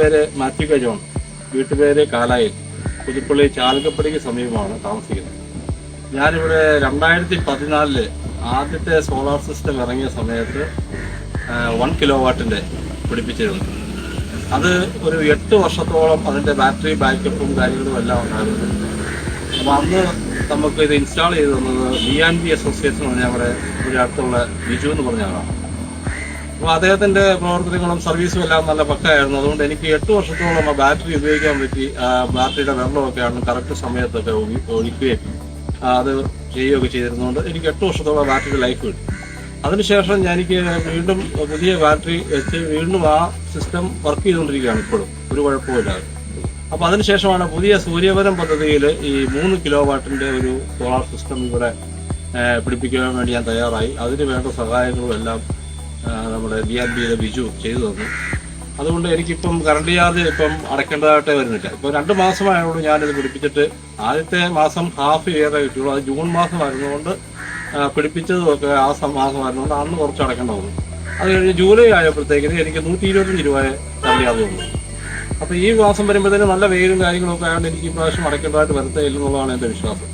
പേര് Mathew K John, വീട്ടുപേര് കാലായിൽ, പുതുപ്പള്ളി ചാലക്കപ്പടിക്ക് സമീപമാണ് താമസിക്കുന്നത്. ഞാനിവിടെ 2014 ആദ്യത്തെ സോളാർ സിസ്റ്റം ഇറങ്ങിയ സമയത്ത് 1 കിലോ വാട്ടിൻ്റെ പിടിപ്പിച്ചിരുന്നു. അത് ഒരു 8 വർഷത്തോളം അതിൻ്റെ ബാറ്ററി ബാക്കപ്പും കാര്യങ്ങളും എല്ലാം ഉണ്ടായിരുന്നു. അപ്പോൾ അന്ന് നമുക്ക് ഇത് ഇൻസ്റ്റാൾ ചെയ്ത് തന്നത് B&B അസോസിയേഷൻ എന്ന് പറഞ്ഞാൽ അവിടെ ഒരു അടുത്തുള്ള ബിജു എന്ന് പറഞ്ഞ ആളാണ്. അപ്പോൾ അദ്ദേഹത്തിൻ്റെ പ്രവർത്തനങ്ങളും സർവീസും എല്ലാം നല്ല പക്കയായിരുന്നു. അതുകൊണ്ട് എനിക്ക് 8 വർഷത്തോളം ആ ബാറ്ററി ഉപയോഗിക്കാൻ പറ്റി. ബാറ്ററിയുടെ വെള്ളമൊക്കെയാണ് കറക്റ്റ് സമയത്തൊക്കെ ഒഴിക്കുകയും അത് ചെയ്യുകയൊക്കെ ചെയ്തിരുന്നതുകൊണ്ട് എനിക്ക് 8 വർഷത്തോളം ബാറ്ററി ലൈഫ് കിട്ടി. അതിനുശേഷം എനിക്ക് വീണ്ടും പുതിയ ബാറ്ററി വെച്ച് വീണ്ടും ആ സിസ്റ്റം വർക്ക് ചെയ്തുകൊണ്ടിരിക്കുകയാണ് ഇപ്പോഴും, ഒരു കുഴപ്പമില്ലാതെ. അപ്പോൾ അതിനുശേഷമാണ് പുതിയ സൂര്യപരം പദ്ധതിയിൽ ഈ 3 കിലോ വാട്ടിൻ്റെ ഒരു സോളാർ സിസ്റ്റം ഇവിടെ പിടിപ്പിക്കാൻ വേണ്ടി ഞാൻ തയ്യാറായി. അതിന് വേണ്ട സഹായങ്ങളും എല്ലാം നമ്മുടെ B&Bയിലെ ബിജു ചെയ്തു തന്നു. അതുകൊണ്ട് എനിക്കിപ്പം കറണ്ട് ചാർജ് ഇപ്പം അടയ്ക്കേണ്ടതായിട്ടേ വരുന്നില്ല. ഇപ്പോൾ 2 മാസമായതുകൊണ്ട് ഞാനിത് പിടിപ്പിച്ചിട്ട് ആദ്യത്തെ മാസം ഹാഫ് ഇയറേ കിട്ടുള്ളൂ. അത് ജൂൺ മാസം ആയിരുന്നുകൊണ്ട് പിടിപ്പിച്ചതുമൊക്കെ ആ മാസമായിരുന്നുകൊണ്ട് അന്ന് കുറച്ച് അടയ്ക്കേണ്ട വന്നു. അത് കഴിഞ്ഞ് ജൂലൈ ആയപ്പോഴത്തേക്കിന് എനിക്ക് 125 രൂപയെ കറണ്ട് ചാർജ് വന്നു. അപ്പോൾ ഈ മാസം വരുമ്പോഴത്തേനും നല്ല വെയിലും കാര്യങ്ങളൊക്കെ ആയതുകൊണ്ട് എനിക്ക് ഈ പ്രാവശ്യം അടയ്ക്കേണ്ടതായിട്ട് വരത്തേ ഇല്ലെന്നുള്ളതാണ് എൻ്റെ വിശ്വാസം.